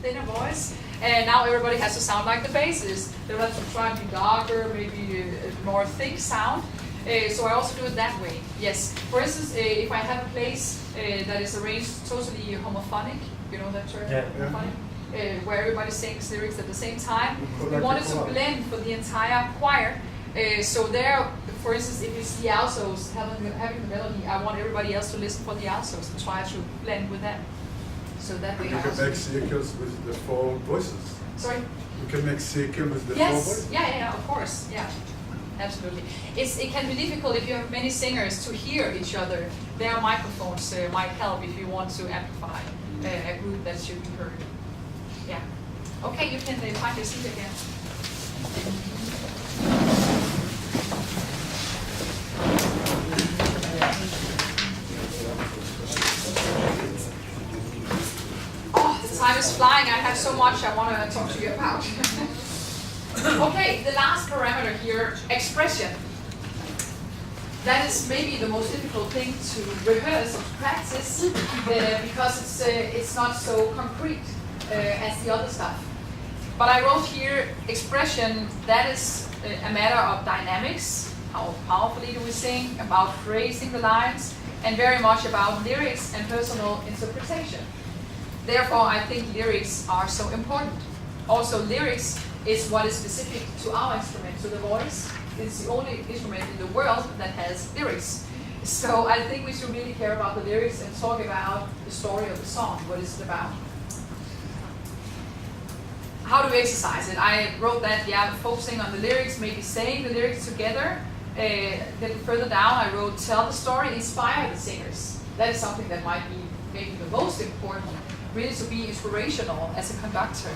thinner voice, and now everybody has to sound like the basses. They have to try and be darker, maybe a more thick sound. So I also do it that way. Yes. For instance, if I have a place that is arranged totally homophonic, you know that term, homophonic, where everybody sings lyrics at the same time, we wanted to blend for the entire choir. So there, for instance, if you see altos having the melody, I want everybody else to listen for the altos and try to blend with that. So that way you can make circles with the four voices. Sorry? You can make circles with the four voices? Yeah, of course, yeah. Absolutely. It can be difficult if you have many singers to hear each other. Their microphones might help if you want to amplify a group that should be heard. Yeah. Okay, you can find your seat again. Oh, the time is flying. I have so much I want to talk to you about. Okay, the last parameter here, expression. That is maybe the most difficult thing to rehearse or to practice because it's not so concrete as the other stuff. But I wrote here, expression, that is a matter of dynamics, how powerfully do we sing, about phrasing the lines, and very much about lyrics and personal interpretation. Therefore, I think lyrics are so important. Also, lyrics is what is specific to our instrument, to the voice. It's the only instrument in the world that has lyrics. So I think we should really care about the lyrics and talk about the story of the song, what is it about. How do we exercise it? I wrote that, focusing on the lyrics, maybe saying the lyrics together. Then further down, I wrote, tell the story, inspire the singers. That is something that might be maybe the most important, really to be inspirational as a conductor.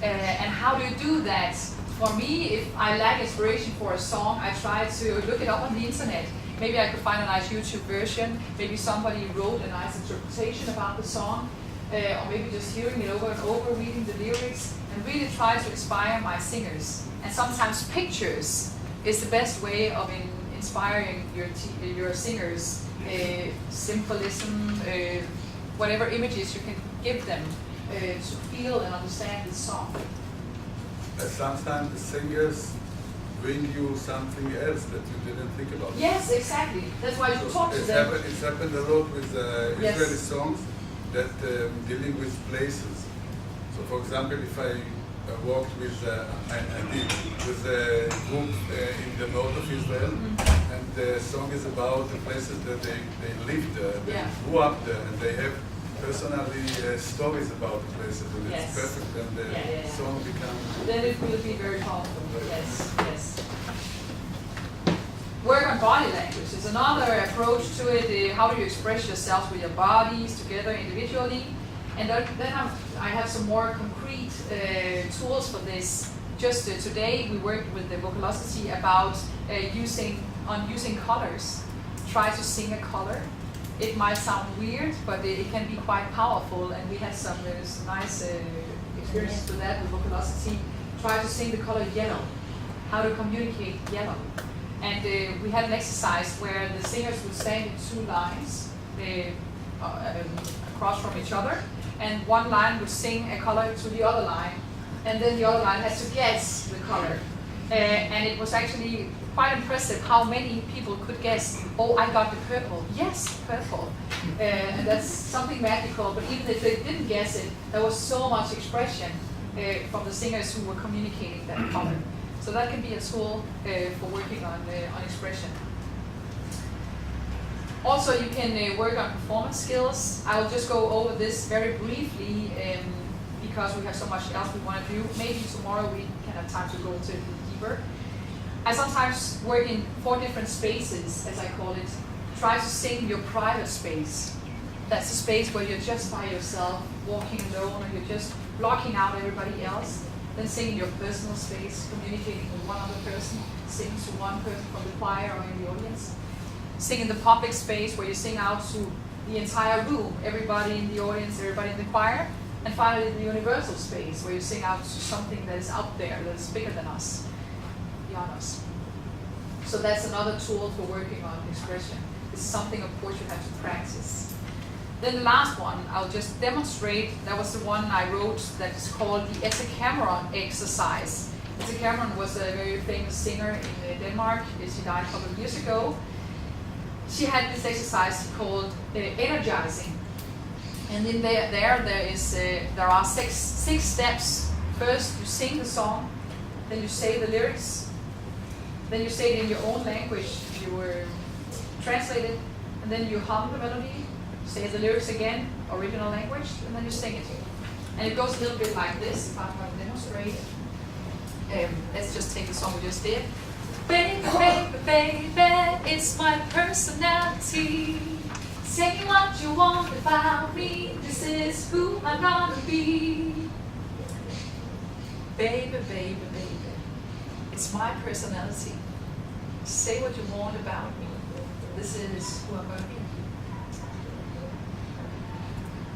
And how do you do that? For me, if I lack inspiration for a song, I try to look it up on the internet. Maybe I could find a nice YouTube version. Maybe somebody wrote a nice interpretation about the song. Or maybe just hearing it over and over, reading the lyrics, and really try to inspire my singers. And sometimes pictures is the best way of inspiring your singers. Symbolism, whatever images you can give them to feel and understand the song. Sometimes the singers bring you something else that you didn't think about. Yes, exactly. That's why you talk to them. It's happened a lot with Israeli songs that dealing with places. So, for example, if I worked with with a group in the north of Israel, and the song is about the places that they lived, they grew up there, and they have personally stories about the places, and it's perfect, and the song becomes... Then it will be very powerful. Yes. Work on body language is another approach to it. How do you express yourself with your bodies together individually? And then I have some more concrete tools for this. Just today we worked with the Vocalosity about using colors. Try to sing a color. It might sound weird, but it can be quite powerful, and we had some nice experiences with that with Vocalosity. Try to sing the color yellow. How to communicate yellow. And we had an exercise where the singers would stand in two lines across from each other, and one line would sing a color to the other line, and then the other line has to guess the color. And it was actually quite impressive how many people could guess, oh, I got the purple. Yes, purple. And that's something magical, but even if they didn't guess it, there was so much expression from the singers who were communicating that color. So that can be a tool for working on expression. Also, you can work on performance skills. I will just go over this very briefly because we have so much else we want to do. Maybe tomorrow we can have time to go into it deeper. I sometimes work in 4 different spaces, as I call it. Try to sing your private space. That's a space where you're just by yourself, walking alone, or you're just blocking out everybody else. Then sing in your personal space, communicating with one other person, sing to one person from the choir or in the audience. Sing in the public space where you sing out to the entire room, everybody in the audience, everybody in the choir. And finally, the universal space where you sing out to something that is out there, that is bigger than us, beyond us. So that's another tool for working on expression. This is something, of course, you have to practice. Then the last one, I'll just demonstrate. That was the one I wrote that is called the Cameron exercise. Cameron was a very famous singer in Denmark. She died a couple of years ago. She had this exercise called energizing. And in there are six steps. First, you sing the song, then you say the lyrics, then you say it in your own language, you translate it, and then you hum the melody, say the lyrics again, original language, and then you sing it. And it goes a little bit like this, if I'm going to demonstrate it. Let's just take the song we just did. Baby, baby, baby, it's my personality. Say what you want about me, this is who I'm gonna be. Baby, baby, baby, it's my personality. Say what you want about me, this is who I'm gonna be.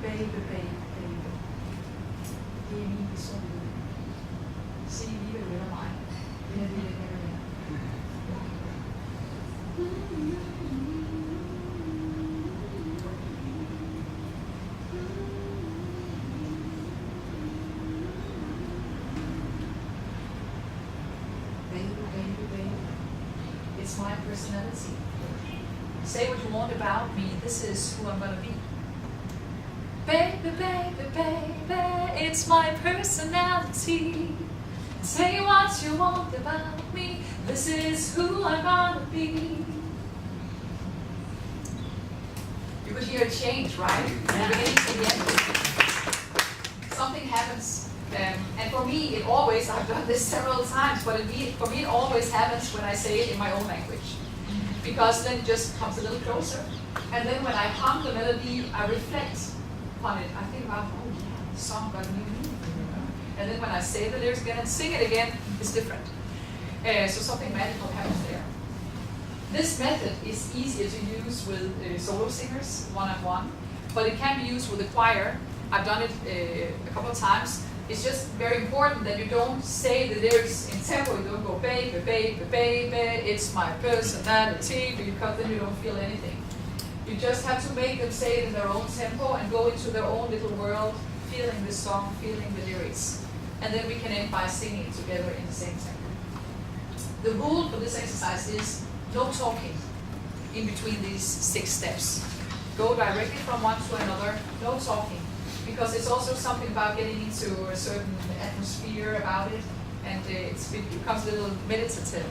Baby, baby, baby, det er min personlighed. Sig lige, hvad du mig. Det er det, jeg kan være. It's my personality. Say what you want about me, this is who I'm gonna be. Baby, baby, baby, it's my personality. Say what you want about me, this is who I'm gonna be. You could hear a change, right? From the beginning to the end. Something happens. And for me, it always, I've done this several times, but for me it always happens when I say it in my own language. Because then it just comes a little closer. And then when I hum the melody, I reflect upon it. I think about, oh yeah, the song got a new meaning. And then when I say the lyrics again and sing it again, it's different. So something magical happens there. This method is easier to use with solo singers, one-on-one, but it can be used with a choir. I've done it a couple of times. It's just very important that you don't say the lyrics in tempo. You don't go baby, baby, baby, it's my personality, because then you don't feel anything. You just have to make them say it in their own tempo and go into their own little world, feeling the song, feeling the lyrics. And then we can end by singing together in the same tempo. The rule for this exercise is no talking in between these 6 steps. Go directly from one to another, no talking. Because it's also something about getting into a certain atmosphere about it, and it becomes a little meditative,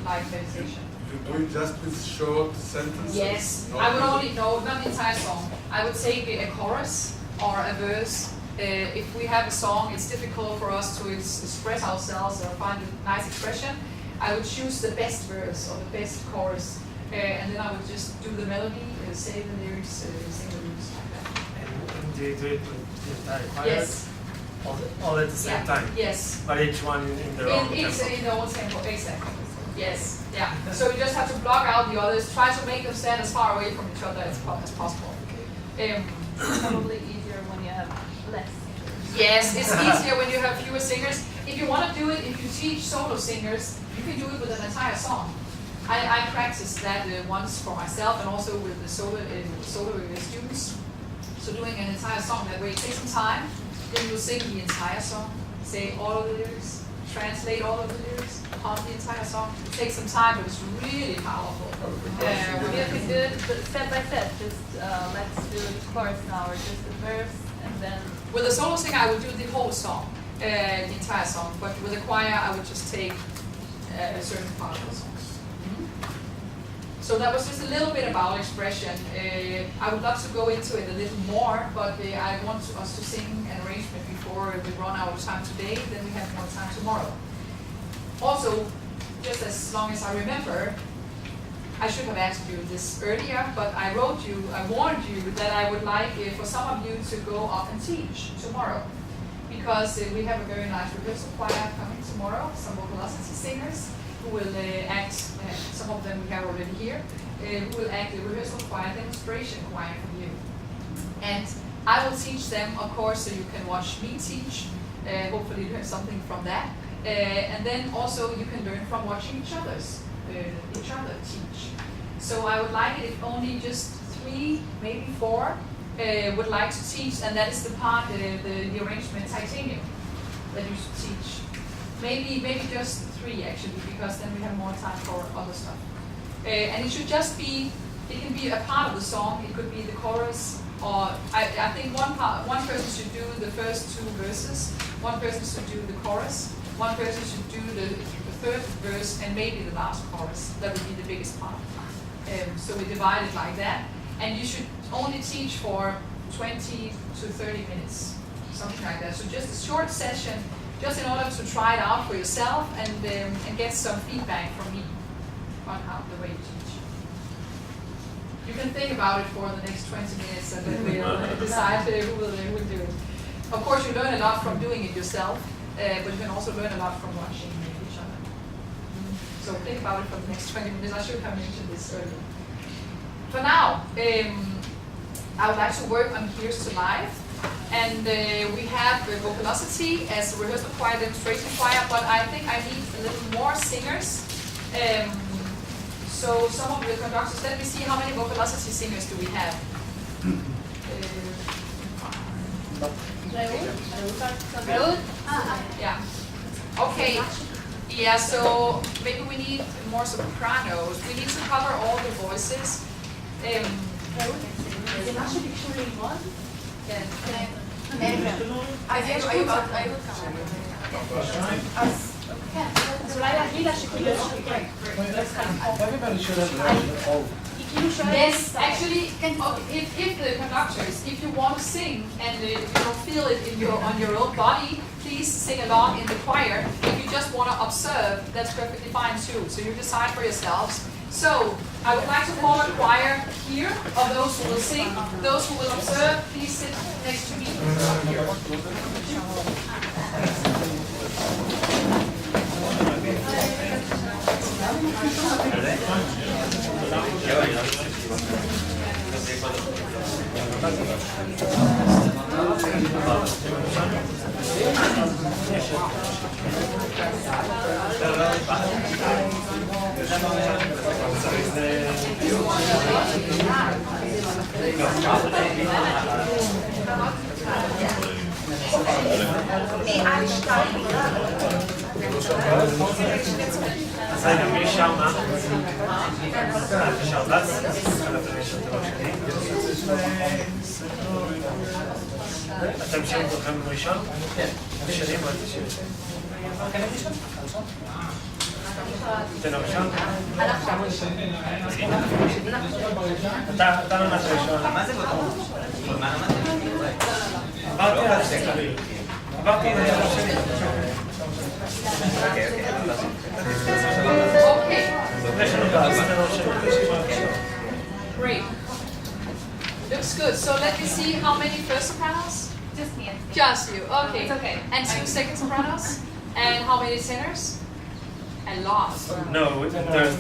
like meditation. You do it just with short sentences? Yes, I would only, no, not the entire song. I would take a chorus or a verse. If we have a song, it's difficult for us to express ourselves or find a nice expression. I would choose the best verse or the best chorus, and then I would just do the melody, say the lyrics, sing the lyrics like that. Do you do it with the entire choir? Yes. All at the same time? Yes. But each one in their own tempo? In their own tempo, exactly. Yes, yeah. So you just have to block out the others, try to make them stand as far away from each other as possible. It's probably easier when you have less singers. Yes, it's easier when you have fewer singers. If you want to do it, if you teach solo singers, you can do it with an entire song. I practiced that once for myself and also with the solo students. So doing an entire song that way, take some time, then you'll sing the entire song, say all of the lyrics, translate all of the lyrics, hum the entire song. It takes some time, but it's really powerful. We can do it step by step, just let's do the chorus now, or just the verse, and then... With a solo singer, I would do the whole song, the entire song, but with a choir, I would just take a certain part of the song. So that was just a little bit about expression. I would love to go into it a little more, but I want us to sing an arrangement before we run out of time today, then we have more time tomorrow. Also, just as long as I remember, I should have asked you this earlier, but I warned you that I would like for some of you to go up and teach tomorrow. Because we have a very nice rehearsal choir coming tomorrow, some vocality singers, who will act, some of them we have already here, who will act the rehearsal choir, demonstration choir for you. And I will teach them, of course, so you can watch me teach, hopefully learn something from that. And then also you can learn from watching each other teach. So I would like it if only just 3, maybe 4 would like to teach, and that is the part, the arrangement titanium that you should teach. Maybe just 3 actually, because then we have more time for other stuff. And it should just be, it can be a part of the song, it could be the chorus, or I think one person should do the first 2 verses, one person should do the chorus, one person should do the 3rd verse, and maybe the last chorus. That would be the biggest part. So we divide it like that. And you should only teach for 20 to 30 minutes, something like that. So just a short session, just in order to try it out for yourself and get some feedback from me on how the way you teach. You can think about it for the next 20 minutes and then we'll decide who will do it. Of course, you learn a lot from doing it yourself, but you can also learn a lot from watching each other. So think about it for the next 20 minutes. I should have mentioned this earlier. For now, I would like to work on Here's to Life. And we have Vocalosity as a rehearsal choir, demonstration choir, but I think I need a little more singers. So some of the conductors, let me see how many Vocalosity singers do we have. Yeah. Okay. Yeah, so maybe we need more sopranos. We need to cover all the voices. Yes, actually, if the conductors, if you want to sing and you don't feel it on your own body, please sing along in the choir. If you just want to observe, that's perfectly fine too. So you decide for yourselves. So I would like to form a choir here of those who will sing. Those who will observe, please sit next to me up here. אתם שרים כולכם ראשון? כן. שרים או אתם שרים? אתם ראשון? אתה למד ראשון. מה זה בטוח? מה למדת? עברתי על זה. עברתי על זה. Great. Looks good. So let me see how many first sopranos? Just me. Just you. Okay. It's okay. And 2 second sopranos? And how many tenors? A lot. No, there's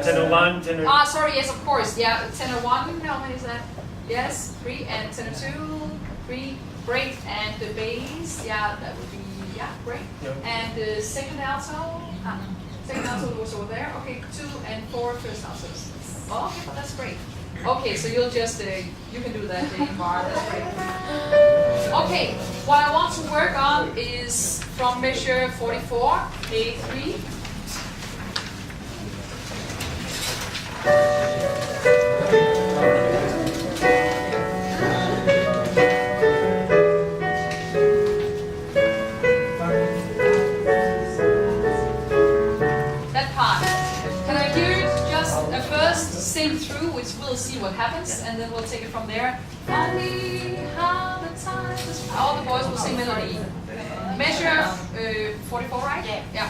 tenor 1, tenor... Ah, sorry, yes, of course. Yeah, tenor 1, how many is that? Yes, 3, and tenor 2, 3, great. And the bass, yeah, that would be, yeah, great. Yep. And the second alto? Second alto was over there. Okay, 2 and 4 first altos. Oh, okay, well, that's great. Okay, so you'll just, you can do that in bar, that's great. Okay, what I want to work on is from measure 44, A3. That part. Can I hear it just first sing through, which we'll see what happens, and then we'll take it from there. Only how the time is... All the boys will sing melody. Measure 44, right? Yeah.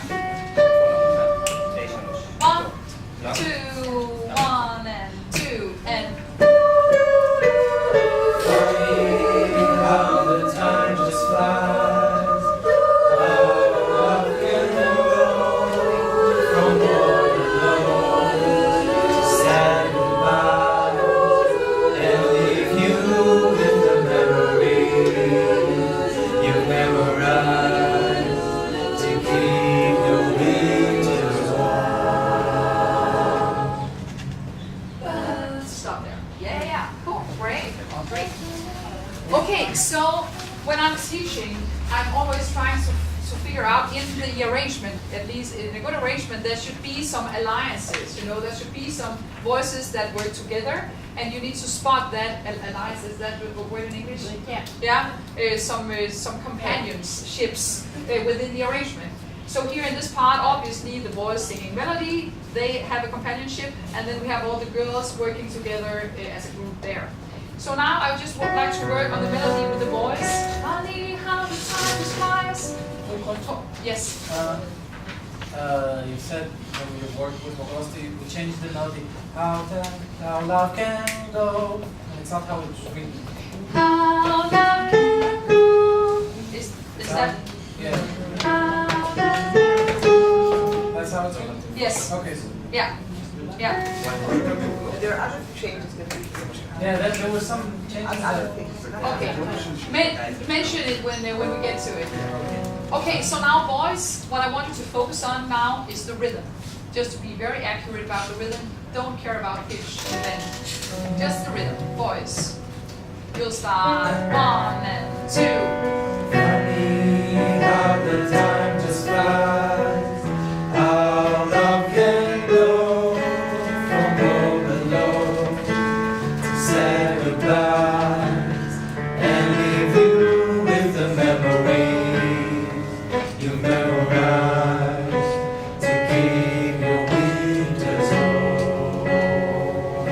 1, 2, 1, and 2, and... How the time just flies. How I can go from all alone to sad goodbyes and leave you with the memories you memorize to keep your winters warm. teaching, I'm always trying to figure out in the arrangement, at least in a good arrangement, there should be some alliances, you know, there should be some voices that work together, and you need to spot that alliance. Is that the word in English? Yeah. Some companionships within the arrangement. So here in this part, obviously the boys singing melody, they have a companionship, and then we have all the girls working together as a group there. So now I just would like to work on the melody with the boys. Funny how the time flies. Yes. You said when you work with vocals, you change the melody. How love can go. And it's not how it should be. How love can go. Is that? Yeah. That's how it's going to be. Yes. Okay. So. Yeah. Yeah. There are other changes that we can. Yeah, there were some changes. Other things. Okay. Mention it when we get to it. Okay, so now boys, what I want you to focus on now is the rhythm. Just to be very accurate about the rhythm. Don't care about pitch and bend. Just the rhythm. Boys. You'll start 1 and 2. Funny how the time just flies. How love can go from home alone to say goodbyes and leave you with the memories you memorize to keep your winters warm.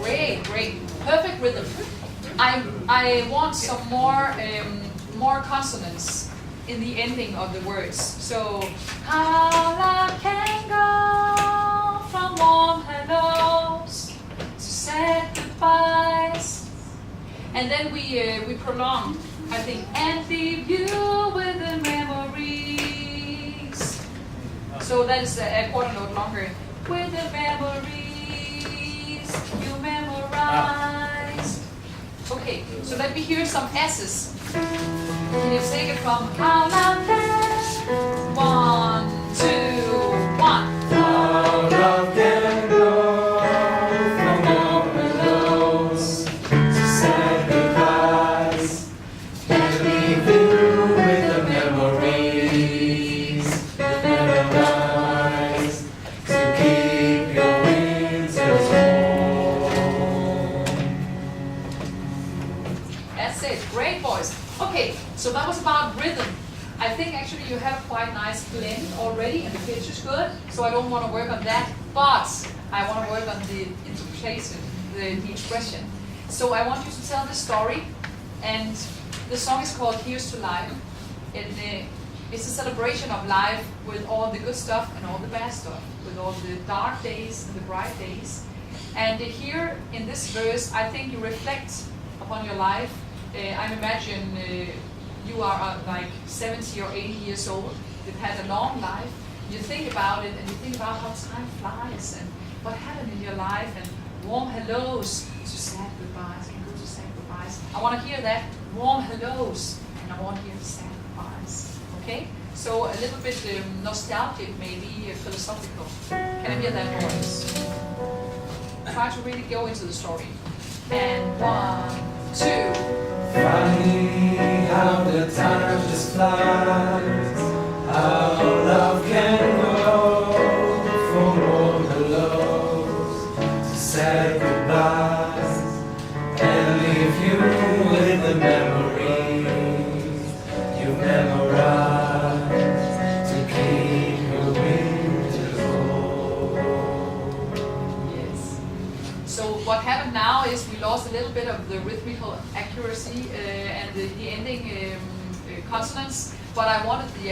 Great, great. Perfect rhythm. I want some more consonants in the ending of the words. So, how love can go from warm hellos to sad goodbyes. And then we prolong, I think, and leave you with the memories. So that is a quarter note longer. With the memories you memorize. Okay, so let me hear some S's. Can you take it from how love can? 1, 2, 1. How love can go from warm hellos to sad goodbyes and leave you with the memories you memorize to keep your winters warm. That's it. Great voice. Okay, so that was about rhythm. I think actually you have a quite nice blend already, and the pitch is good, so I don't want to work on that, but I want to work on the interpretation, the expression. So I want you to tell the story, and the song is called Here's to Life. It's a celebration of life with all the good stuff and all the bad stuff, with all the dark days and the bright days. And here in this verse, I think you reflect upon your life. I imagine you are like 70 or 80 years old. You've had a long life. You think about it, and you think about how time flies and what happened in your life, and warm hellos to sad goodbyes and good to sad goodbyes. I want to hear that warm hellos, and I want to hear the sad goodbyes. Okay? So a little bit nostalgic, maybe philosophical. Can I hear that voice? Try to really go into the story. And 1, 2. Funny how the time just flies. How love can go from warm hellos to sad goodbyes and leave you with the memories you memorize to keep your winters warm. Yes. So what happened now is we lost a little bit of the rhythmical accuracy and the ending consonants, but I wanted the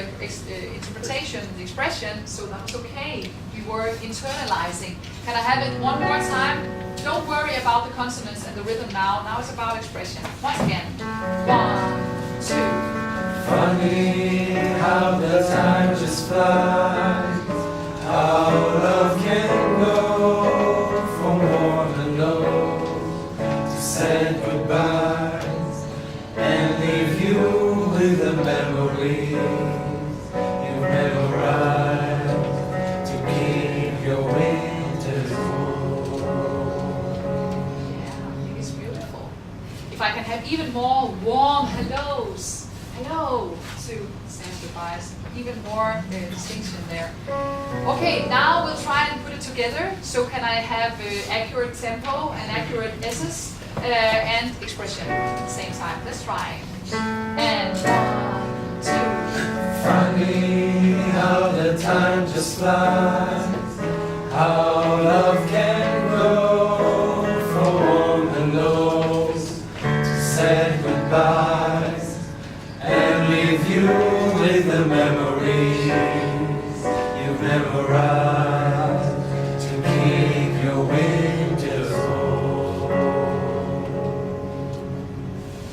interpretation, the expression, so that was okay. We were internalizing. Can I have it one more time? Don't worry about the consonants and the rhythm now. Now it's about expression. Once again. 1, 2. Funny how the time just flies. How love can go from warm hellos to sad goodbyes and leave you with the memories you memorize to keep your winters warm. Yeah, I think it's beautiful. If I can have even more warm hellos. Hello to saying goodbyes. Even more distinction there. Okay, now we'll try and put it together. So can I have accurate tempo and accurate S's and expression at the same time? Let's try. And 1, 2. Funny how the time just flies, how love can go from warm hellos to sad goodbyes and leave you with the memories you've memorized to keep your winters cold.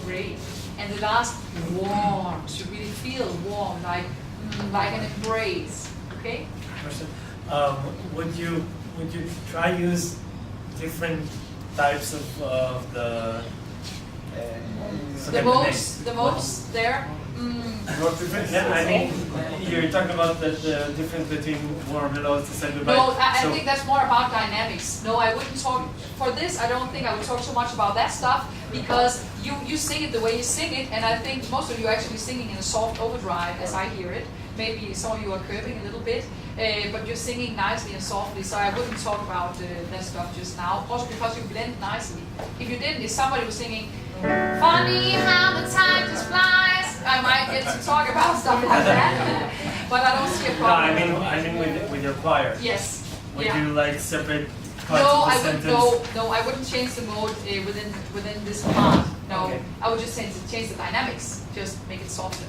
Great. And the last, warm. To really feel warm, like an embrace. Okay? Question. Would you try use different types of the The most there. Yeah, I mean, you're talking about the difference between warm hellos to say goodbye. No, I think that's more about dynamics. No, I wouldn't talk, for this I don't think I would talk so much about that stuff, because you sing it the way you sing it, and I think most of you are actually singing in a soft overdrive as I hear it. Maybe some of you are curving a little bit, but you're singing nicely and softly, so I wouldn't talk about that stuff just now. Also because you blend nicely. If you didn't, if somebody was singing, funny how the time just flies, I might get to talk about stuff like that, but I don't see a No, problem. I mean with your choir. Yes. Would Yeah. you like separate parts No, of the I wouldn't. sentence? No, I wouldn't change the mode within this part. No, Okay. I would just change the dynamics. Just make it softer.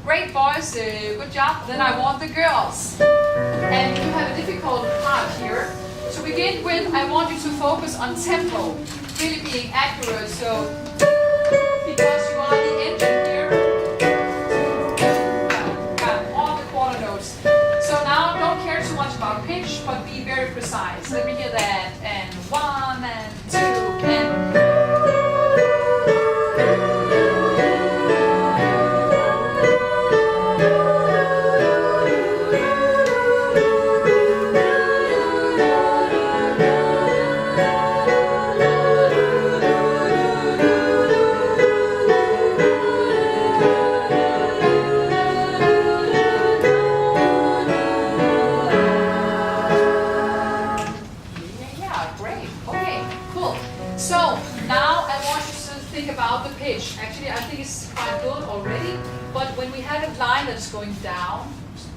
Great, boys. Good job. Then I want the girls, and you have a difficult part here. To begin with, I want you to focus on tempo, really being accurate. So, because you are the engine here, all the quarter notes. So now, don't care too much about pitch, but be very precise. Let me hear that. And 1 and 2 and. Actually, I think it's quite good already, but when we have a line that's going down,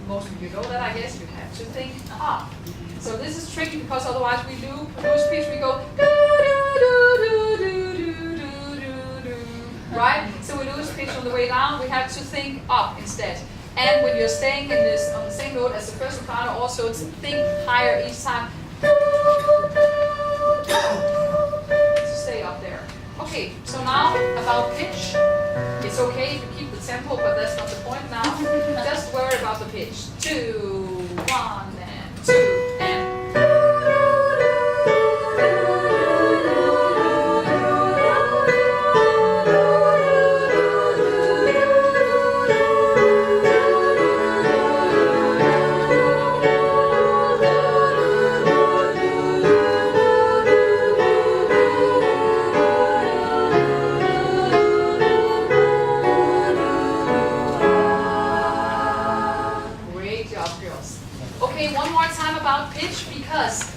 most of you know that, I guess, you have to think up. So this is tricky because otherwise we lose pitch, we go right? So we lose pitch on the way down, we have to think up instead. And when you're staying in this on the same note as the first soprano, also to think higher each time. To stay up there. Okay, so now about pitch. It's okay if you keep the tempo, but that's not the point now. Just worry about the pitch. 2, 1, and 2, and.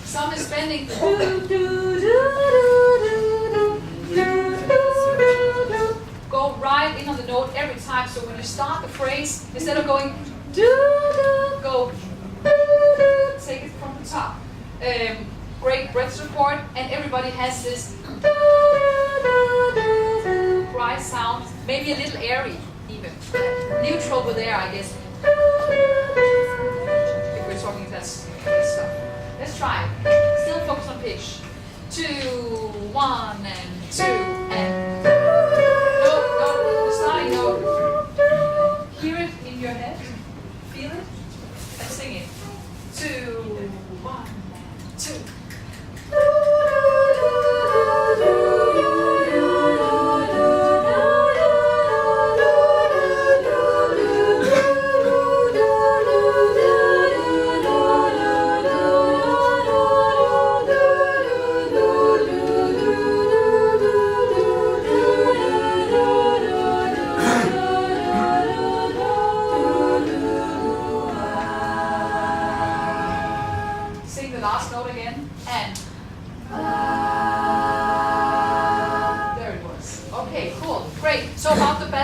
Some is spending go right in on the note every time. So when you start the phrase, instead of going go take it from the top. Great breath support, and everybody has this dry sound, maybe a little airy even. Neutral with air, I guess. If we're talking that stuff. Let's try. Still focus on pitch. 2, 1, and 2, and. No, the starting note. Hear it in your head. Feel it. And sing it. 2, 1, and 2.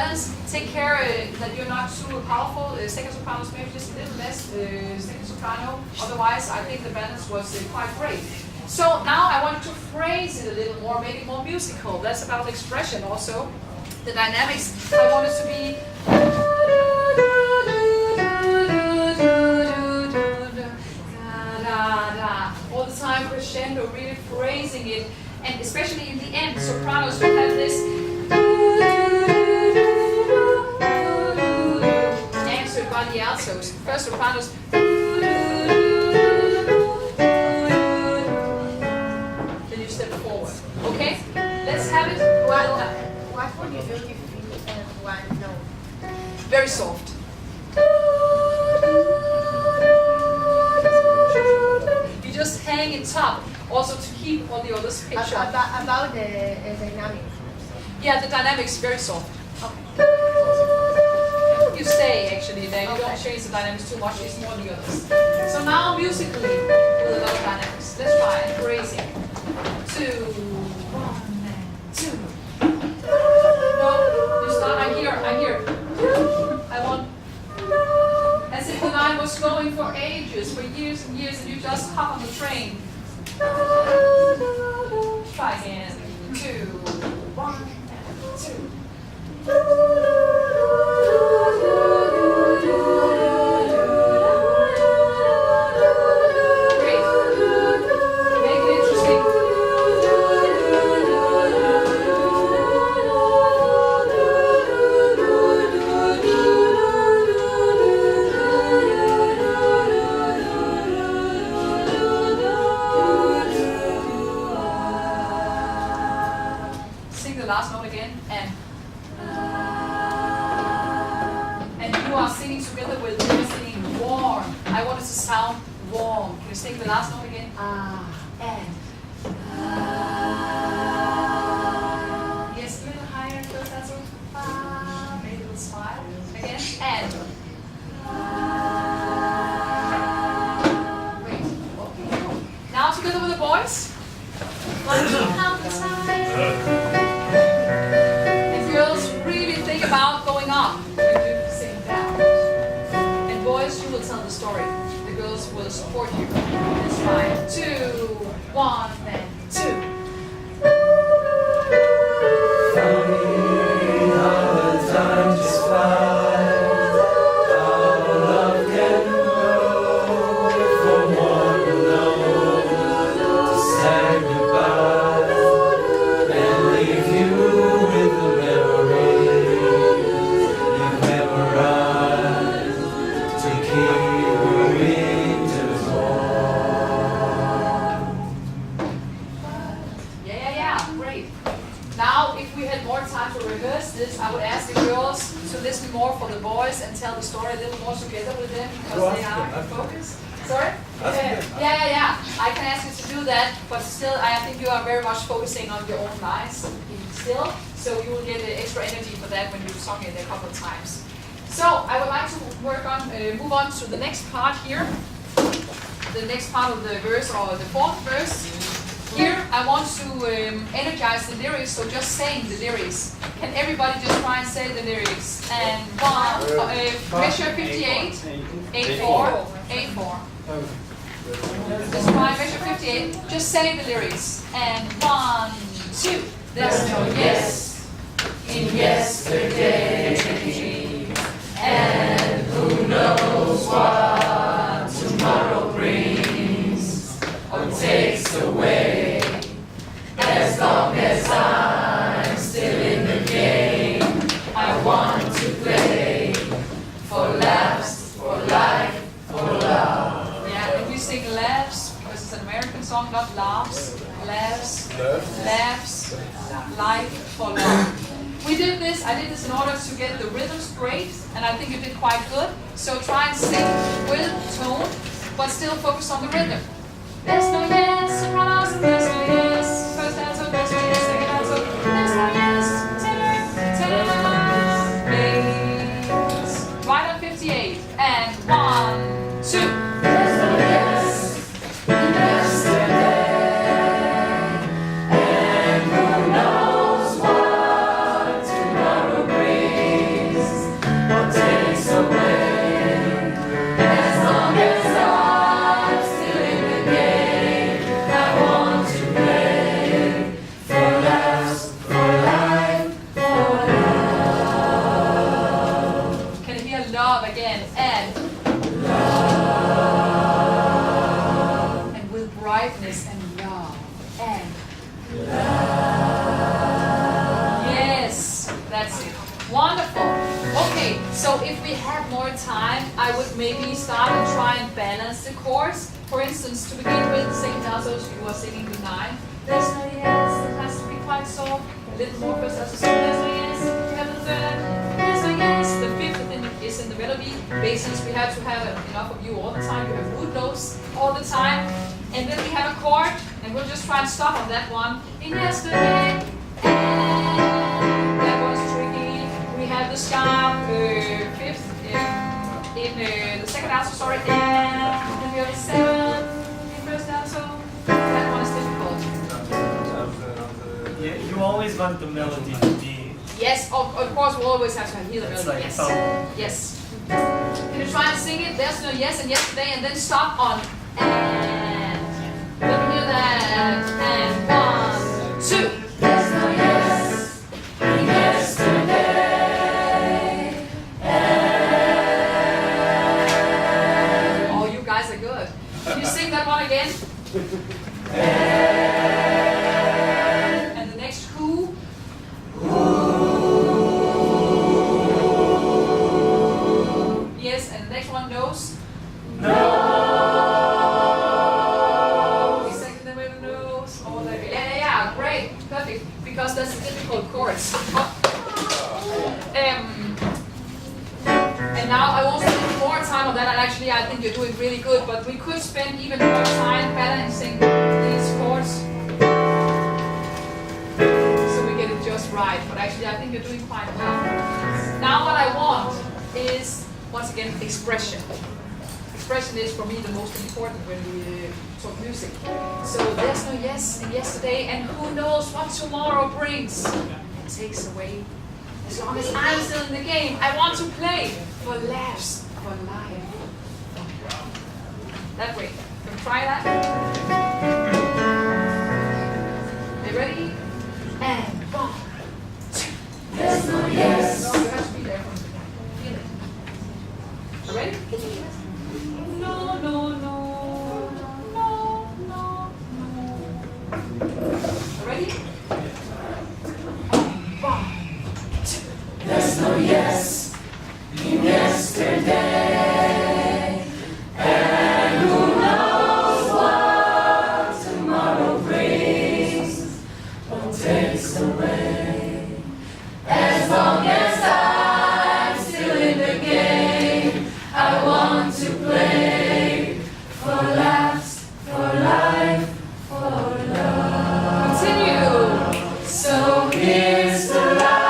balance. Take care that you're not too powerful. Second sopranos, maybe just a little less second soprano. Otherwise, I think the balance was quite great. So now I want to phrase it a little more, make it more musical. That's about expression also. The dynamics, I want it to be all the time, crescendo, really phrasing it. And especially in the end, sopranos will have this answered by the altos. First sopranos. Then you step forward. Okay? Let's have it. What would you do if you have one note? Very soft. You just hang in top, also to keep all the others picture. About the dynamic. Yeah, the dynamics very soft. Okay. You stay actually there. You don't change the dynamics too much. It's more the others. So now musically with a lot of dynamics. Let's try it. Phrasing. 2, 1, and 2. No, you start. I hear. I want. As if the line was going for ages, for years and years, and you just hop on the train. Try again. 2, 1, and 2. Great. Make it interesting. Sing the last note again, and you are singing together with me singing warm. I want it to sound warm. Can you sing the last note again? And yes, a little higher. First that's a maybe a little smile again, and wait. Okay. Now together with the boys. One count time. And girls, really think about going up when you sing down. And boys, you will tell the story. The girls will support you. That's fine. 2, 1, and 2. Funny how the time just flies. How love can go from one to another to say goodbye and leave you with the memories you've memorized to keep moving to the Yeah, great. Now, if we had more time to rehearse this, I would ask the girls to listen more for the boys and tell the story a little more together with them because they are focused. Sorry? Yeah. I can ask you to do that, but still, I think you are very much focusing on your own lines still, so you will get extra energy for that when you've sung it a couple of times. So, I would like to move on to the next part here. The next part of the verse, or the fourth verse. Here, I want to energize the lyrics, so just saying the lyrics. Can everybody just try and say the lyrics? And measure 58, 8-4, 8-4. Just try measure 58, just say the lyrics. And 1, 2. There's no yes in yesterday, and who knows what tomorrow brings or takes away. As long as I'm still in the game, I want to play for laughs, for life, for love. Yeah, and we sing laughs because it's an American song, not laughs. Laughs, laughs, life for love. We did this, I did this in order to get the rhythms great, and I think you did quite good. So try and sing with tone, but still focus on the rhythm. There's no yes, sopranos, there's no yes. First alto, there's no yes, second alto, there's no yes. Tenor, bass. Right on 58, and 1, 2. There's no yes yesterday. And who knows what tomorrow brings. love again, and and with brightness and love, and yes, that's it. Wonderful. Okay, so if we had more time, I would maybe start and try and balance the chords. For instance, to begin with, sing altos, you are singing the 9. There's no yes, it has to be quite soft. A little more first alto, so there's no yes, you have the third. There's no yes, the 5th is in the melody. Basically, we have to have enough of you all the time. You have root notes all the time. And then we have a chord, and we'll just try and stop on that one. In yesterday, and that was tricky. We have the sharp 5th in the second alto, sorry, and then we have the 7th in first alto. That one is difficult. Yeah, you always want the melody to be. Yes, of course, we always have to hear the melody. Like Yes. song. Yes. Can you try and sing it? There's no yes and yesterday, and then stop on and. Let me hear that. And 1, 2. There's no yes in yesterday. Oh, you guys are good. Can you sing that one again? And the next who? Yes, and the next one knows. We sang them with the nose. Oh, there. Yeah, great, perfect. Because that's a difficult chorus. And now I won't spend more time on that. And actually, I think you're doing really good. But we could spend even more time balancing these chords, so we get it just right. But actually, I think you're doing quite well. Now, what I want is, once again, expression. Expression is, for me, the most important when we talk music. So there's no yes in yesterday, and who knows what tomorrow brings and takes away. As long as I'm still in the game, I want to play for laughs, for life. That way. Can we try that? Are you ready? And 1, 2. There's no yes. No, you have to be there from the beginning. Feel it. Are you ready? No, no, no, no, no, no. Ready? 1, 2. There's no yes in yesterday. And who knows what tomorrow brings or takes away. As long as I'm still in the game, I want to play for laughs, for life, for love. Continue. So here's to life.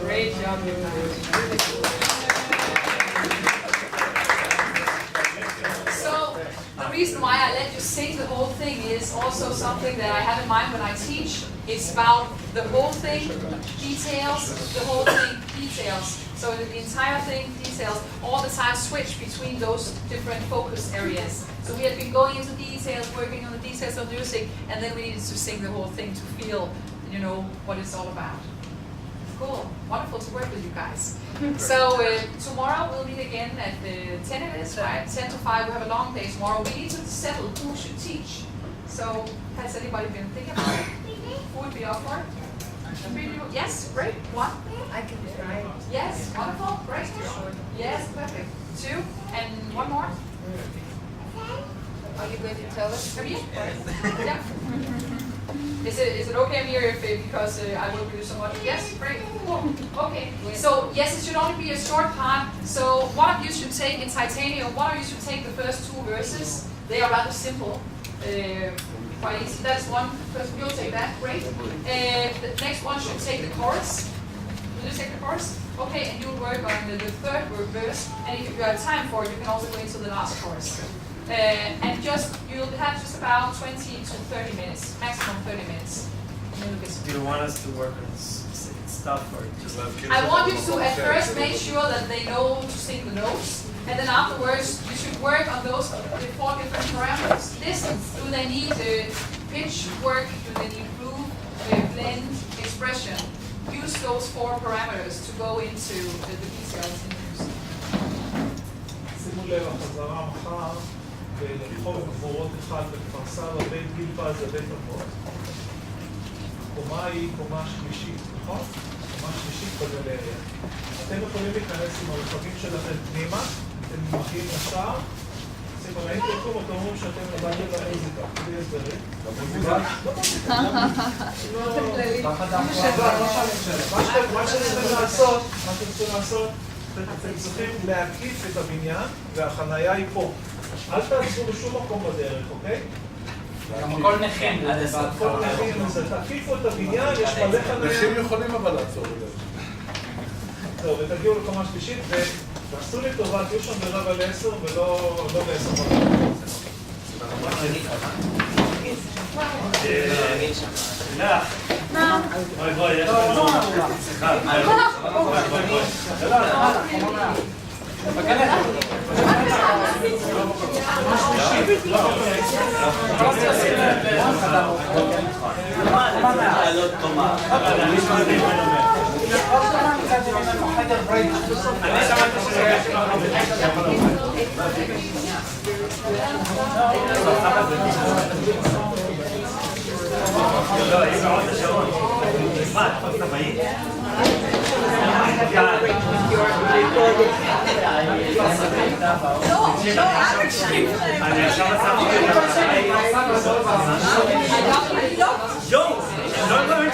Great job, you guys. So, the reason why I let you sing the whole thing is also something that I have in mind when I teach. It's about the whole thing, details, the whole thing, details. So the entire thing, details, all the time switch between those different focus areas. So we had been going into details, working on the details of music, and then we needed to sing the whole thing to feel, you know, what it's all about. Cool. Wonderful to work with you guys. So tomorrow we'll meet again at 10 it is, right? 10 to 5. We have a long day tomorrow. We need to settle who should teach. So has anybody been thinking about it? Who would be up for it? Yes, great. One. I can try. Yes, wonderful. Great. Yes, perfect. Two. And one more. Are you going to tell us? Amir? Yeah. Is it okay, Amir, because I will do so much? Yes, great. Cool. Okay. So yes, it should only be a short part. So one of you should take in titanium. One of you should take the first two verses. They are rather simple. Quite easy. That's one person. You'll take that. Great. The next one should take the chorus. Will you take the chorus? Okay, and you'll work on the third verse. And if you have time for it, you can also go into the last chorus. And you'll have just about 20 to 30 minutes, maximum 30 minutes. Do you want us to work on specific stuff or just I want you to at first make sure that they know to sing the notes, and then afterwards you should work on those the 4 different parameters. Distance, do they need pitch work, do they need groove, blend, expression? Use those 4 parameters to go into the details in the music. שימו לב, החזרה מחר ולרחוב גבורות אחד בכפר סבא, בית גיל פז ובית אבות. הקומה היא קומה שלישית, נכון? קומה שלישית בגלריה. אתם יכולים להיכנס עם הרכבים שלכם פנימה, אתם מגיעים לשער, עושים ראיתי אתם, אתם אומרים שאתם נבדתם למוזיקה, בלי הסברים. למוזיקה? לא מוזיקה. מה שאתם צריכים לעשות, אתם צריכים להקיף את הבניין, והחנייה היא פה. אל תעצרו בשום מקום בדרך, אוקיי? גם הכל נכין עד הסוף. הכל נכין, אז תקיפו את הבניין, יש מלא חנייה. נשים יכולים אבל לעצור בדרך. טוב, ותגיעו לקומה שלישית, ועשו לי טובה, תהיו שם ב9:45 ולא ב10:00. בואי בואי, יש לנו שיחה. בואי בואי בואי. לא, יש עוד השעון. מה, אתה בעיר? אני עכשיו עצמתי יואו! לא מבין